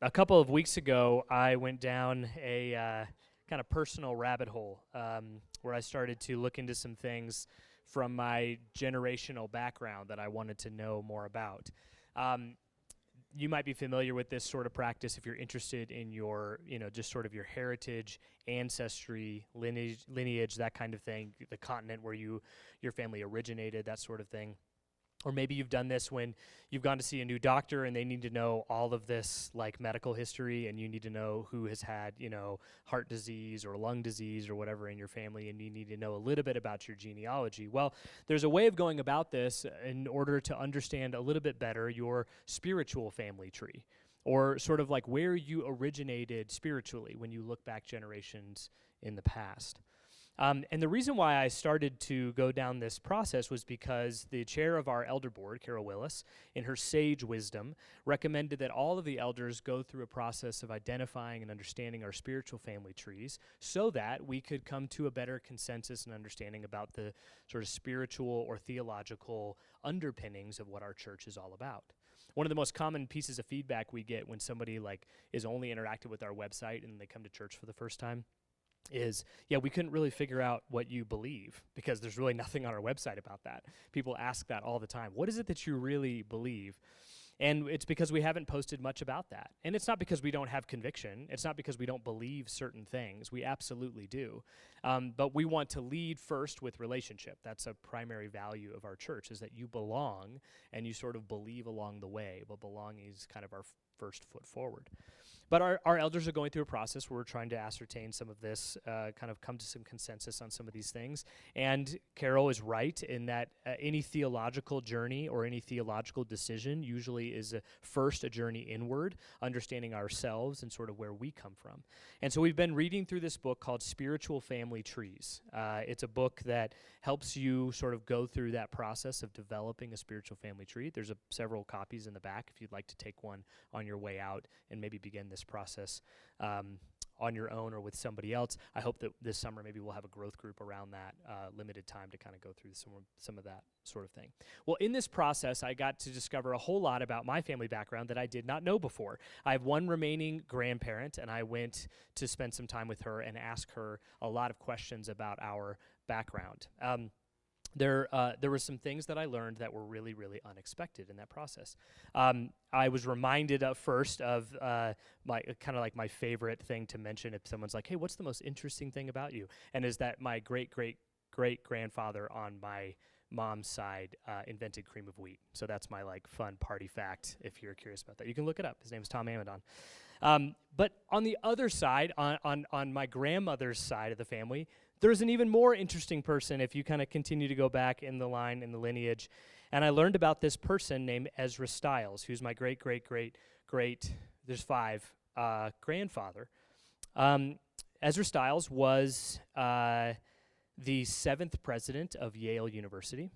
A couple of weeks ago, I went down a kind of personal rabbit hole where I started to look into some things from my generational background that I wanted to know more about. Um, you might be familiar with this sort of practice if you're interested in your, just sort of your heritage, ancestry, lineage, that kind of thing, the continent where your family originated, that sort of thing. Or maybe you've done this when you've gone to see a new doctor and they need to know all of this like medical history, and you need to know who has had, heart disease or lung disease or whatever in your family, and you need to know a little bit about your genealogy. Well, there's a way of going about this in order to understand a little bit better your spiritual family tree, or sort of like where you originated spiritually when you look back generations in the past. And the reason why I started to go down this process was because the chair of our elder board, Carol Willis, in her sage wisdom, recommended that all of the elders go through a process of identifying and understanding our spiritual family trees so that we could come to a better consensus and understanding about the sort of spiritual or theological underpinnings of what our church is all about. One of the most common pieces of feedback we get when somebody is only interacted with our website and they come to church for the first time is, we couldn't really figure out what you believe because there's really nothing on our website about that. People ask that all the time. What is it that you really believe? And it's because we haven't posted much about that. And it's not because we don't have conviction. It's not because we don't believe certain things. We absolutely do. But we want to lead first with relationship. That's a primary value of our church, is that you belong and you sort of believe along the way. But belonging is kind of our first foot forward. But our elders are going through a process where we're trying to ascertain some of this, kind of come to some consensus on some of these things. And Carol is right in that any theological journey or any theological decision usually is first a journey inward, understanding ourselves and sort of where we come from. And so we've been reading through this book called Spiritual Family Trees. It's a book that helps you sort of go through that process of developing a spiritual family tree. There's several copies in the back if you'd like to take one on your way out and maybe begin this process on your own or with somebody else. I hope that this summer maybe we'll have a growth group around that, limited time to kind of go through some of that sort of thing. Well, in this process, I got to discover a whole lot about my family background that I did not know before. I have one remaining grandparent, and I went to spend some time with her and ask her a lot of questions about our background. There were some things that I learned that were really, really unexpected in that process. I was reminded first of my favorite thing to mention if someone's like, "Hey, what's the most interesting thing about you?" And is that my great-great-great-grandfather on my mom's side invented cream of wheat. So that's my fun party fact. If you're curious about that, you can look it up. His name's Tom Amidon. But on the other side, on my grandmother's side of the family, there's an even more interesting person if you kind of continue to go back in the line, in the lineage. And I learned about this person named Ezra Stiles, who's my great-great-great-great, there's 5, grandfather. Ezra Stiles was the 7th president of Yale University.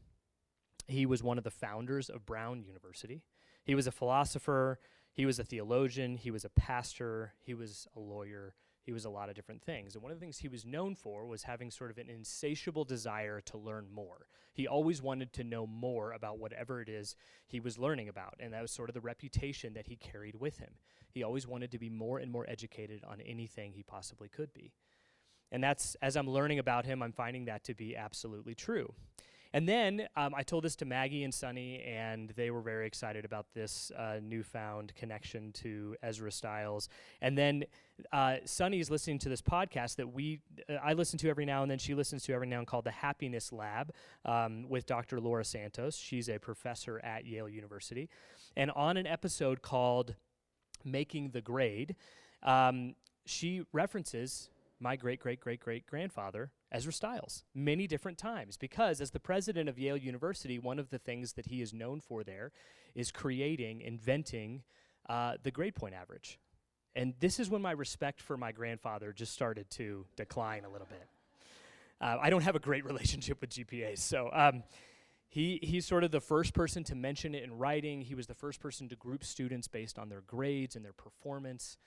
He was one of the founders of Brown University. He was a philosopher. He was a theologian. He was a pastor. He was a lawyer. He was a lot of different things. And one of the things he was known for was having sort of an insatiable desire to learn more. He always wanted to know more about whatever it is he was learning about. And that was sort of the reputation that he carried with him. He always wanted to be more and more educated on anything he possibly could be. And that's, as I'm learning about him, I'm finding that to be absolutely true. And then I told this to Maggie and Sonny, and they were very excited about this newfound connection to Ezra Stiles. And then Sonny's listening to this podcast that I listen to every now and then, she listens to every now and then, called The Happiness Lab with Dr. Laura Santos. She's a professor at Yale University. And on an episode called Making the Grade, she references my great-great-great-great-grandfather, Ezra Stiles, many different times, because as the president of Yale University, one of the things that he is known for there is inventing the grade point average. And this is when my respect for my grandfather just started to decline a little bit. I don't have a great relationship with GPAs, so he's sort of the first person to mention it in writing. He was the first person to group students based on their grades and their performance.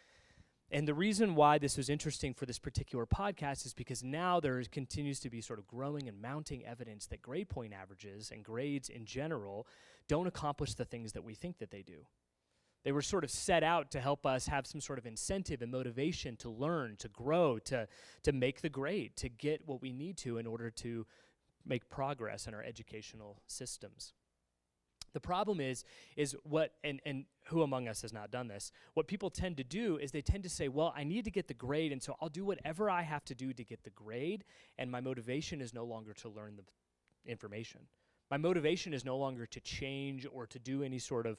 And the reason why this was interesting for this particular podcast is because now there continues to be sort of growing and mounting evidence that grade point averages and grades in general don't accomplish the things that we think that they do. They were sort of set out to help us have some sort of incentive and motivation to learn, to grow, to make the grade, to get what we need to in order to make progress in our educational systems. The problem is what, and who among us has not done this? What people tend to do is they tend to say, well, I need to get the grade, and so I'll do whatever I have to do to get the grade, and my motivation is no longer to learn the information. My motivation is no longer to change or to do any sort of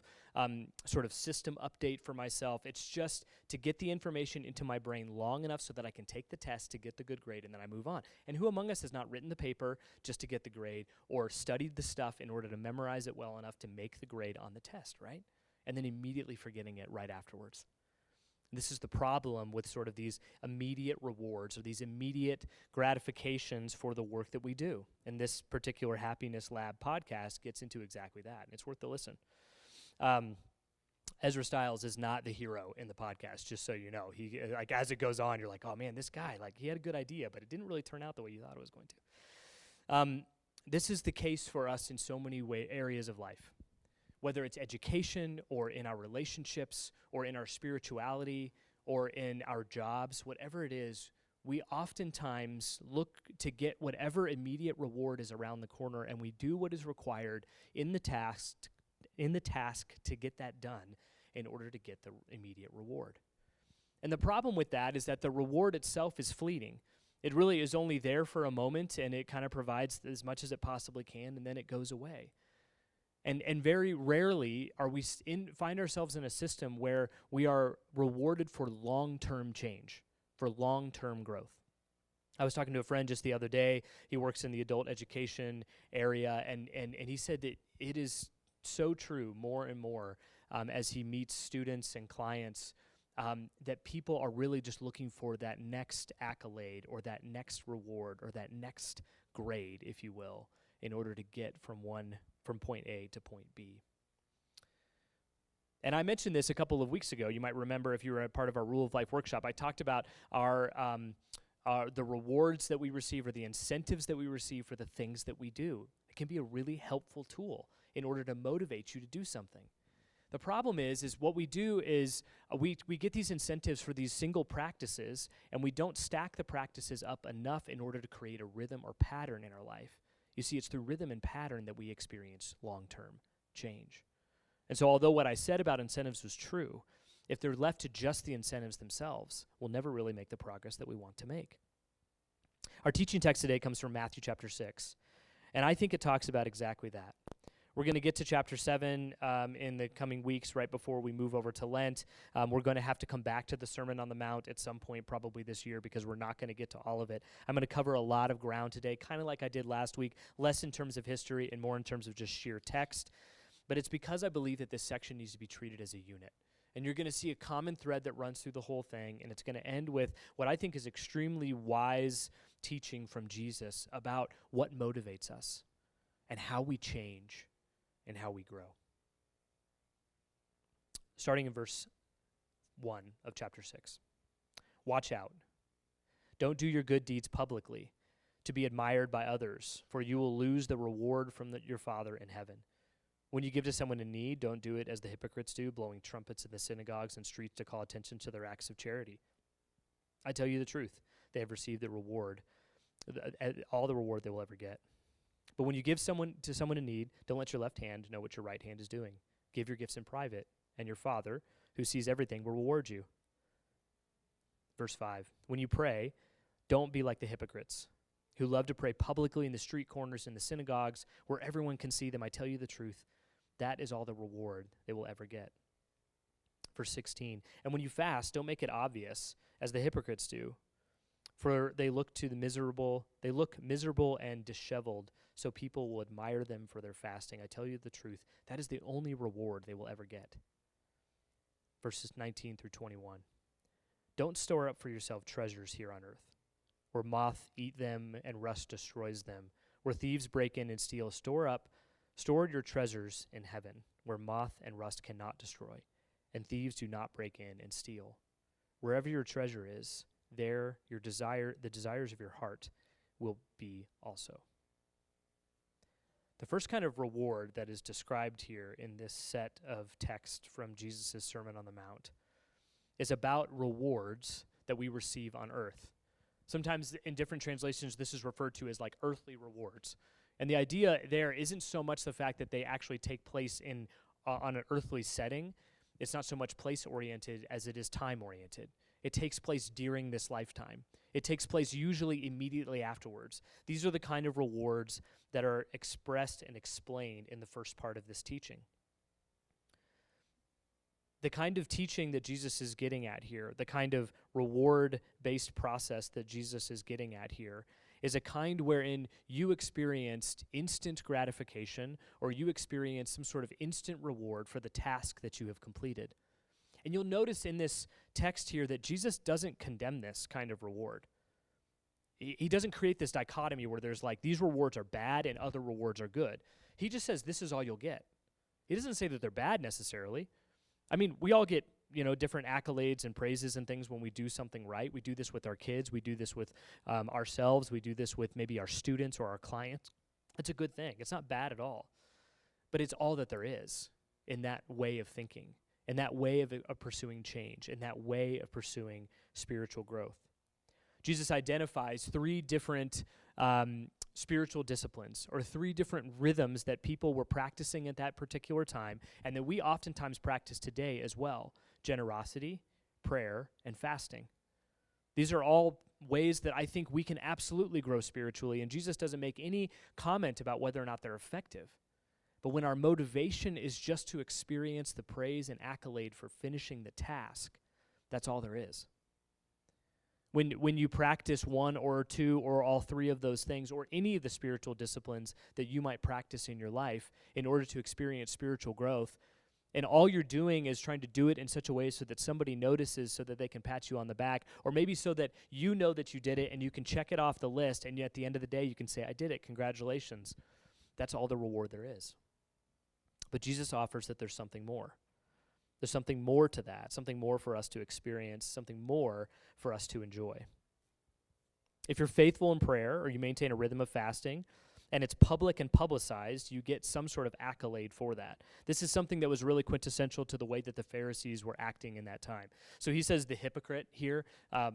system update for myself. It's just to get the information into my brain long enough so that I can take the test to get the good grade, and then I move on. And who among us has not written the paper just to get the grade or studied the stuff in order to memorize it well enough to make the grade on the test, right? And then immediately forgetting it right afterwards. This is the problem with sort of these immediate rewards or these immediate gratifications for the work that we do. And this particular Happiness Lab podcast gets into exactly that, and it's worth the listen. Ezra Stiles is not the hero in the podcast, just so you know. He, like, as it goes on, you're like, oh man, this guy, like, he had a good idea, but it didn't really turn out the way you thought it was going to. This is the case for us in so many areas of life. Whether it's education or in our relationships or in our spirituality or in our jobs, whatever it is, we oftentimes look to get whatever immediate reward is around the corner, and we do what is required in the task to get that done in order to get the immediate reward. And the problem with that is that the reward itself is fleeting. It really is only there for a moment, and it kind of provides as much as it possibly can, and then it goes away. And very rarely are we find ourselves in a system where we are rewarded for long-term change, for long-term growth. I was talking to a friend just the other day. He works in the adult education area, and he said that it is so true more and more as he meets students and clients that people are really just looking for that next accolade or that next reward or that next grade, if you will, in order to get from point A to point B. And I mentioned this a couple of weeks ago. You might remember if you were a part of our Rule of Life workshop. I talked about the rewards that we receive or the incentives that we receive for the things that we do. It can be a really helpful tool in order to motivate you to do something. The problem is what we do is we get these incentives for these single practices, and we don't stack the practices up enough in order to create a rhythm or pattern in our life. You see, it's through rhythm and pattern that we experience long-term change. And so although what I said about incentives was true, if they're left to just the incentives themselves, we'll never really make the progress that we want to make. Our teaching text today comes from Matthew chapter 6, and I think it talks about exactly that. We're going to get to chapter 7 in the coming weeks right before we move over to Lent. We're going to have to come back to the Sermon on the Mount at some point probably this year because we're not going to get to all of it. I'm going to cover a lot of ground today, kind of like I did last week, less in terms of history and more in terms of just sheer text. But it's because I believe that this section needs to be treated as a unit. And you're going to see a common thread that runs through the whole thing, and it's going to end with what I think is extremely wise teaching from Jesus about what motivates us and how we change and how we grow. Starting in verse 1 of chapter 6. Watch out. Don't do your good deeds publicly to be admired by others, for you will lose the reward from your Father in heaven. When you give to someone in need, don't do it as the hypocrites do, blowing trumpets in the synagogues and streets to call attention to their acts of charity. I tell you the truth, they have received the reward, all the reward they will ever get. But when you give to someone in need, don't let your left hand know what your right hand is doing. Give your gifts in private, and your Father, who sees everything, will reward you. Verse 5, when you pray, don't be like the hypocrites, who love to pray publicly in the street corners and the synagogues, where everyone can see them. I tell you the truth, that is all the reward they will ever get. Verse 16, and when you fast, don't make it obvious, as the hypocrites do, for they look miserable and disheveled, so people will admire them for their fasting. I tell you the truth, that is the only reward they will ever get. Verses 19 through 21. Don't store up for yourself treasures here on earth, where moth eat them and rust destroys them, where thieves break in and steal. Store your treasures in heaven, where moth and rust cannot destroy, and thieves do not break in and steal. Wherever your treasure is, there the desires of your heart will be also. The first kind of reward that is described here in this set of text from Jesus' Sermon on the Mount is about rewards that we receive on earth. Sometimes in different translations, this is referred to as like earthly rewards. And the idea there isn't so much the fact that they actually take place in on an earthly setting. It's not so much place-oriented as it is time-oriented. It takes place during this lifetime. It takes place usually immediately afterwards. These are the kind of rewards that are expressed and explained in the first part of this teaching. The kind of teaching that Jesus is getting at here, the kind of reward-based process that Jesus is getting at here, is a kind wherein you experienced instant gratification or you experience some sort of instant reward for the task that you have completed. And you'll notice in this text here that Jesus doesn't condemn this kind of reward. He doesn't create this dichotomy where there's like, these rewards are bad and other rewards are good. He just says, this is all you'll get. He doesn't say that they're bad necessarily. I mean, we all get, different accolades and praises and things when we do something right. We do this with our kids. We do this with ourselves. We do this with maybe our students or our clients. It's a good thing. It's not bad at all. But it's all that there is in that way of thinking, in that way of pursuing change, in that way of pursuing spiritual growth. Jesus identifies three different spiritual disciplines or three different rhythms that people were practicing at that particular time and that we oftentimes practice today as well: generosity, prayer, and fasting. These are all ways that I think we can absolutely grow spiritually, and Jesus doesn't make any comment about whether or not they're effective. But when our motivation is just to experience the praise and accolade for finishing the task, that's all there is. When you practice one or two or all three of those things, or any of the spiritual disciplines that you might practice in your life in order to experience spiritual growth, and all you're doing is trying to do it in such a way so that somebody notices, so that they can pat you on the back, or maybe so that you know that you did it and you can check it off the list, and at the end of the day you can say, I did it, congratulations. That's all the reward there is. But Jesus offers that there's something more. There's something more to that, something more for us to experience, something more for us to enjoy. If you're faithful in prayer or you maintain a rhythm of fasting and it's public and publicized, you get some sort of accolade for that. This is something that was really quintessential to the way that the Pharisees were acting in that time. So he says the hypocrite here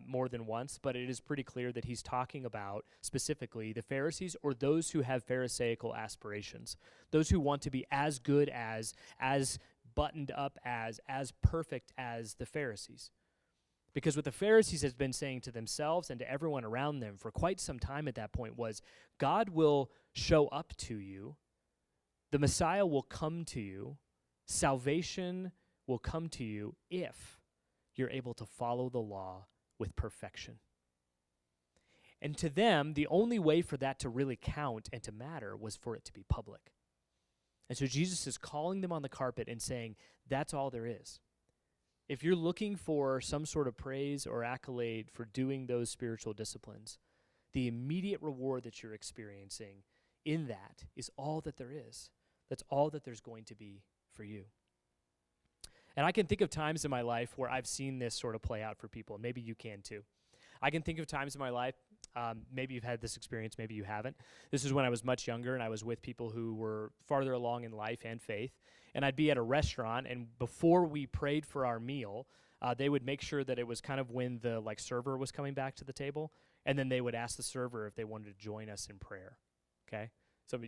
more than once, but it is pretty clear that he's talking about specifically the Pharisees or those who have Pharisaical aspirations, those who want to be as good as buttoned up as perfect as the Pharisees. Because what the Pharisees had been saying to themselves and to everyone around them for quite some time at that point was, God will show up to you, the Messiah will come to you, salvation will come to you if you're able to follow the law with perfection. And to them, the only way for that to really count and to matter was for it to be public. And so Jesus is calling them on the carpet and saying, that's all there is. If you're looking for some sort of praise or accolade for doing those spiritual disciplines, the immediate reward that you're experiencing in that is all that there is. That's all that there's going to be for you. And I can think of times in my life where I've seen this sort of play out for people, and maybe you can too. I can think of times in my life, maybe you've had this experience, maybe you haven't. This is when I was much younger and I was with people who were farther along in life and faith. And I'd be at a restaurant, and before we prayed for our meal, they would make sure that it was kind of when the server was coming back to the table, and then they would ask the server if they wanted to join us in prayer. Okay? So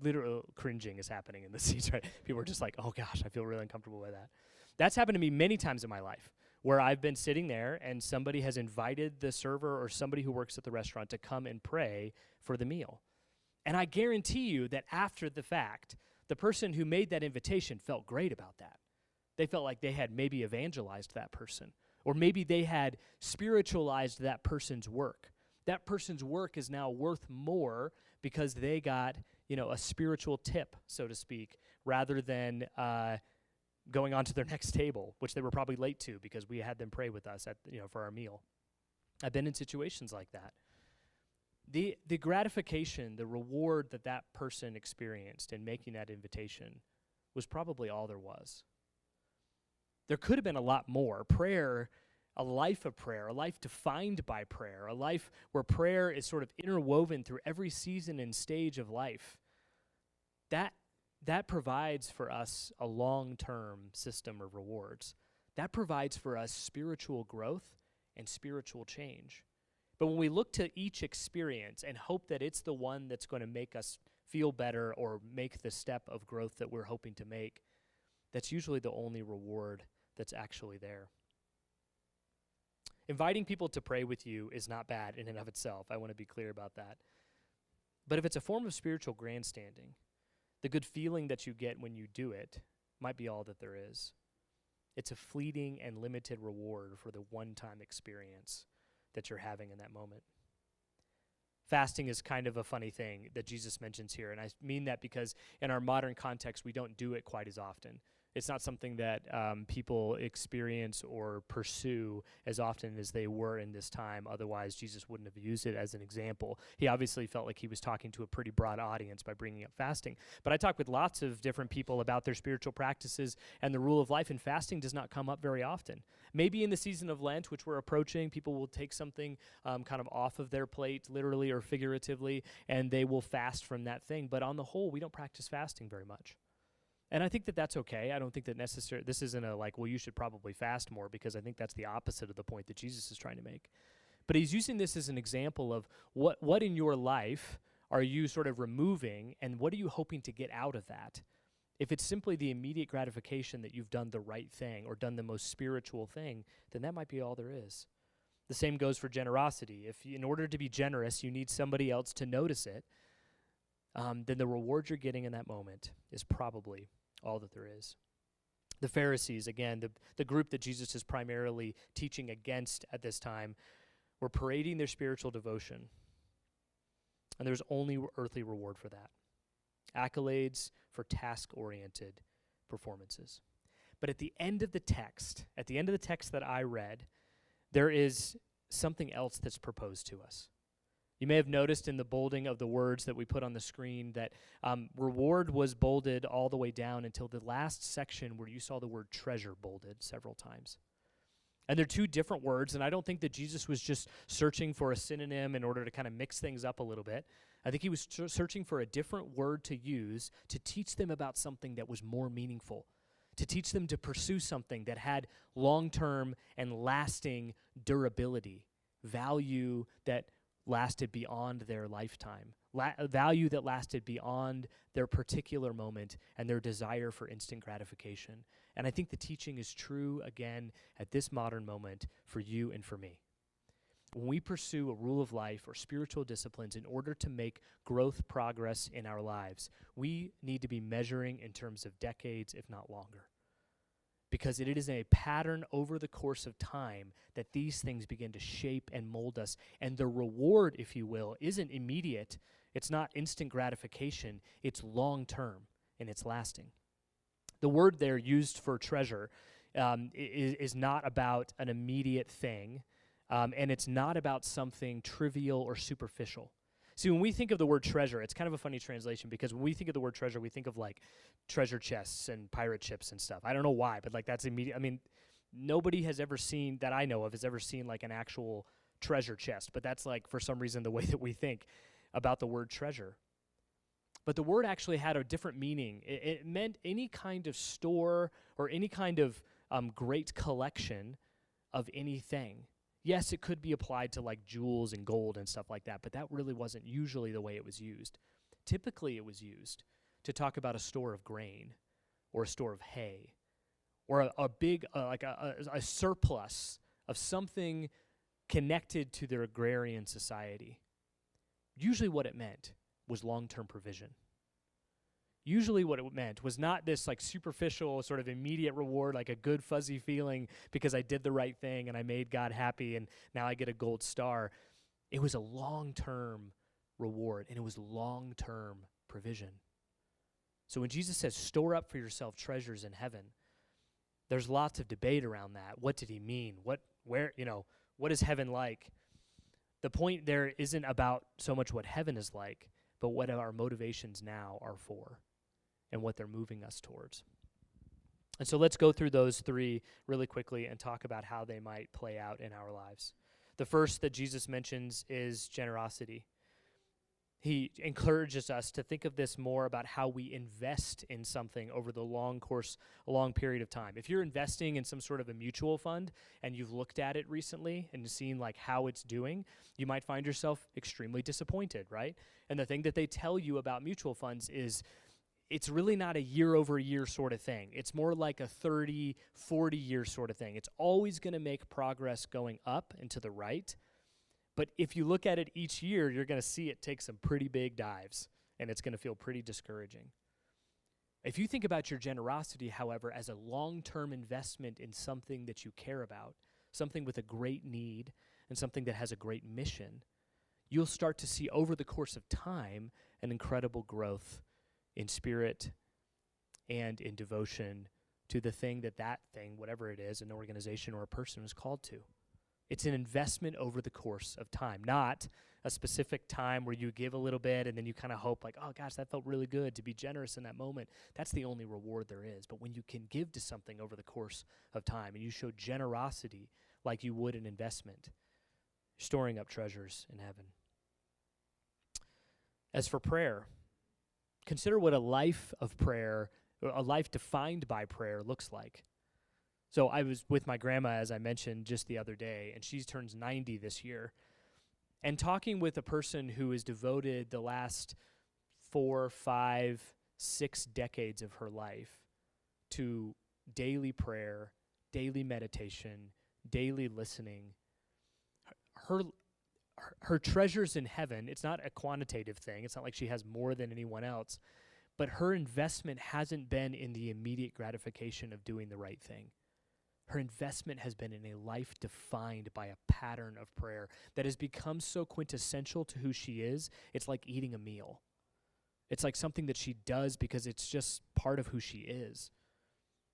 literal cringing is happening in the seats, right? People are just like, oh gosh, I feel really uncomfortable with that. That's happened to me many times in my life, where I've been sitting there and somebody has invited the server or somebody who works at the restaurant to come and pray for the meal. And I guarantee you that after the fact, the person who made that invitation felt great about that. They felt like they had maybe evangelized that person, or maybe they had spiritualized that person's work. That person's work is now worth more because they got, a spiritual tip, so to speak, rather than going on to their next table, which they were probably late to because we had them pray with us for our meal. I've been in situations like that. The gratification, the reward that person experienced in making that invitation was probably all there was. There could have been a lot more. Prayer, a life of prayer, a life defined by prayer, a life where prayer is sort of interwoven through every season and stage of life. that provides for us a long-term system of rewards. That provides for us spiritual growth and spiritual change. But when we look to each experience and hope that it's the one that's going to make us feel better or make the step of growth that we're hoping to make, that's usually the only reward that's actually there. Inviting people to pray with you is not bad in and of itself. I want to be clear about that. But if it's a form of spiritual grandstanding, the good feeling that you get when you do it might be all that there is. It's a fleeting and limited reward for the one-time experience that you're having in that moment. Fasting is kind of a funny thing that Jesus mentions here, and I mean that because in our modern context, we don't do it quite as often. It's not something that people experience or pursue as often as they were in this time. Otherwise, Jesus wouldn't have used it as an example. He obviously felt like he was talking to a pretty broad audience by bringing up fasting. But I talk with lots of different people about their spiritual practices and the rule of life, and fasting does not come up very often. Maybe in the season of Lent, which we're approaching, people will take something kind of off of their plate, literally or figuratively, and they will fast from that thing. But on the whole, we don't practice fasting very much. And I think that that's okay. I don't think that this isn't a like, well, you should probably fast more, because I think that's the opposite of the point that Jesus is trying to make. But he's using this as an example of what in your life are you sort of removing, and what are you hoping to get out of that? If it's simply the immediate gratification that you've done the right thing or done the most spiritual thing, then that might be all there is. The same goes for generosity. If in order to be generous, you need somebody else to notice it, then the reward you're getting in that moment is probably all that there is. The Pharisees, again, the group that Jesus is primarily teaching against at this time, were parading their spiritual devotion, and there's only earthly reward for that. Accolades for task-oriented performances. But at the end of the text that I read, there is something else that's proposed to us. You may have noticed in the bolding of the words that we put on the screen that reward was bolded all the way down until the last section where you saw the word treasure bolded several times. And they're two different words, and I don't think that Jesus was just searching for a synonym in order to kind of mix things up a little bit. I think he was searching for a different word to use to teach them about something that was more meaningful, to teach them to pursue something that had long-term and lasting durability, value that lasted beyond their lifetime, value that lasted beyond their particular moment and their desire for instant gratification. And I think the teaching is true, again, at this modern moment for you and for me. When we pursue a rule of life or spiritual disciplines in order to make growth progress in our lives, we need to be measuring in terms of decades, if not longer. Because it is a pattern over the course of time that these things begin to shape and mold us. And the reward, if you will, isn't immediate. It's not instant gratification. It's long-term, and it's lasting. The word there used for treasure is not about an immediate thing, and it's not about something trivial or superficial. See, when we think of the word treasure, it's kind of a funny translation, because when we think of the word treasure, we think of like treasure chests and pirate ships and stuff. I don't know why, but like that's immediate. I mean, nobody has ever seen, that I know of, has ever seen like an actual treasure chest, but that's like for some reason the way that we think about the word treasure. But the word actually had a different meaning. It meant any kind of store or any kind of great collection of anything. Yes, it could be applied to like jewels and gold and stuff like that, but that really wasn't usually the way it was used. Typically, it was used to talk about a store of grain or a store of hay or a big, a surplus of something connected to their agrarian society. Usually what it meant was long-term provision. Usually what it meant was not this like superficial sort of immediate reward, like a good fuzzy feeling because I did the right thing and I made God happy and now I get a gold star. It was a long-term reward, and it was long-term provision. So when Jesus says, store up for yourself treasures in heaven, there's lots of debate around that. What did he mean? What is heaven like? The point there isn't about so much what heaven is like, but what our motivations now are for and what they're moving us towards. And so let's go through those three really quickly and talk about how they might play out in our lives. The first that Jesus mentions is generosity. He encourages us to think of this more about how we invest in something over the a long period of time. If you're investing in some sort of a mutual fund and you've looked at it recently and seen like how it's doing, you might find yourself extremely disappointed, right? And the thing that they tell you about mutual funds is it's really not a year over year sort of thing. It's more like a 30, 40 year sort of thing. It's always going to make progress going up and to the right. But if you look at it each year, you're going to see it take some pretty big dives, and it's going to feel pretty discouraging. If you think about your generosity, however, as a long-term investment in something that you care about, something with a great need, and something that has a great mission, you'll start to see over the course of time an incredible growth in spirit and in devotion to the thing that thing, whatever it is, an organization or a person is called to. It's an investment over the course of time, not a specific time where you give a little bit and then you kind of hope like, oh gosh, that felt really good to be generous in that moment. That's the only reward there is. But when you can give to something over the course of time and you show generosity like you would an investment, storing up treasures in heaven. As for prayer, consider what a life of prayer, a life defined by prayer looks like. So I was with my grandma, as I mentioned, just the other day, and she turns 90 this year. And talking with a person who has devoted the last 4, 5, 6 decades of her life to daily prayer, daily meditation, daily listening, her treasures in heaven, it's not a quantitative thing. It's not like she has more than anyone else. But her investment hasn't been in the immediate gratification of doing the right thing. Her investment has been in a life defined by a pattern of prayer that has become so quintessential to who she is, it's like eating a meal. It's like something that she does because it's just part of who she is.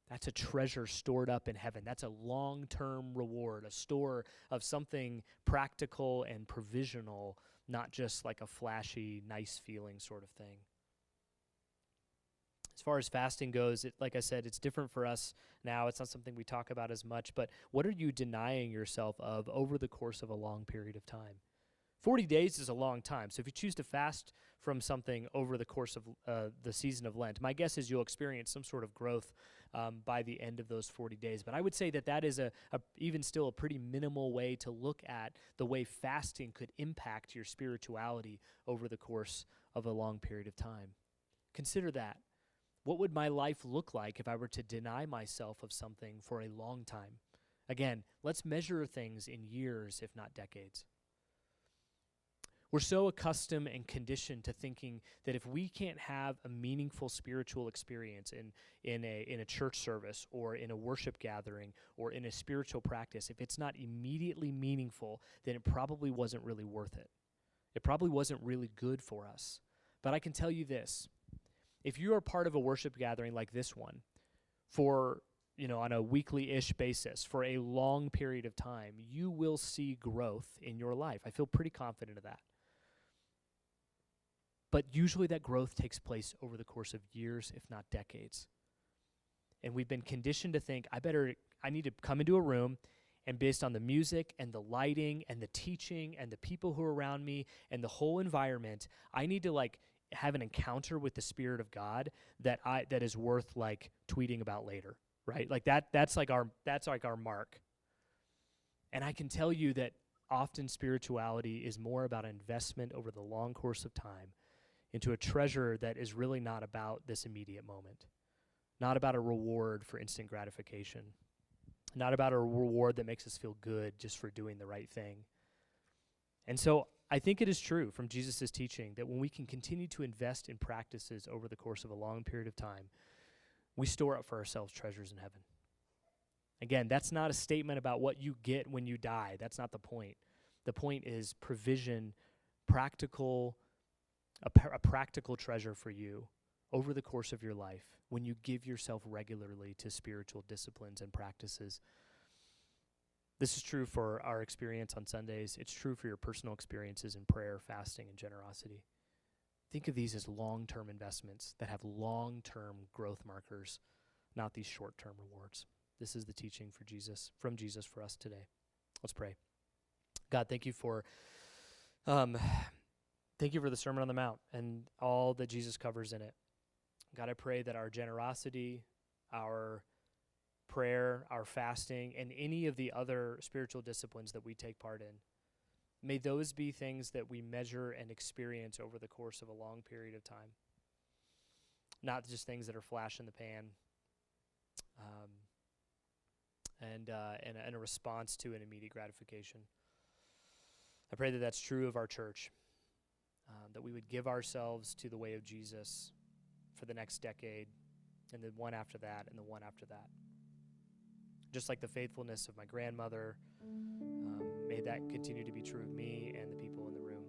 That's a treasure stored up in heaven. That's a long-term reward, a store of something practical and provisional, not just like a flashy, nice feeling sort of thing. As far as fasting goes, like I said, it's different for us now. It's not something we talk about as much, but what are you denying yourself of over the course of a long period of time? 40 days is a long time, so if you choose to fast from something over the course of the season of Lent, my guess is you'll experience some sort of growth by the end of those 40 days. But I would say that is even still a pretty minimal way to look at the way fasting could impact your spirituality over the course of a long period of time. Consider that. What would my life look like if I were to deny myself of something for a long time? Again, let's measure things in years, if not decades. We're so accustomed and conditioned to thinking that if we can't have a meaningful spiritual experience in a church service or in a worship gathering or in a spiritual practice, if it's not immediately meaningful, then it probably wasn't really worth it. It probably wasn't really good for us. But I can tell you this. If you are part of a worship gathering like this one, for, on a weekly-ish basis, for a long period of time, you will see growth in your life. I feel pretty confident of that. But usually that growth takes place over the course of years, if not decades. And we've been conditioned to think, I need to come into a room, and based on the music and the lighting and the teaching and the people who are around me and the whole environment, I need to have an encounter with the Spirit of God that is worth tweeting about later, right? That's our mark. And I can tell you that often spirituality is more about investment over the long course of time into a treasure that is really not about this immediate moment, not about a reward for instant gratification, not about a reward that makes us feel good just for doing the right thing. And so I think it is true from Jesus' teaching that when we can continue to invest in practices over the course of a long period of time, we store up for ourselves treasures in heaven. Again, that's not a statement about what you get when you die. That's not the point. The point is provision, a practical treasure for you over the course of your life when you give yourself regularly to spiritual disciplines and practices. This is true for our experience on Sundays. It's true for your personal experiences in prayer, fasting, and generosity. Think of these as long-term investments that have long-term growth markers, not these short-term rewards. This is the teaching from Jesus for us today. Let's pray. God, thank you for Thank you for the Sermon on the Mount and all that Jesus covers in it. God, I pray that our generosity, our prayer, our fasting, and any of the other spiritual disciplines that we take part in, may those be things that we measure and experience over the course of a long period of time. Not just things that are flash in the pan, and a response to an immediate gratification. I pray that that's true of our church, that we would give ourselves to the way of Jesus for the next decade, and the one after that, and the one after that. Just like the faithfulness of my grandmother, may that continue to be true of me and the people in the room.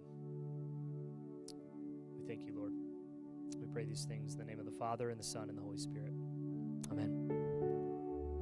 We thank you, Lord. We pray these things in the name of the Father, and the Son, and the Holy Spirit. Amen.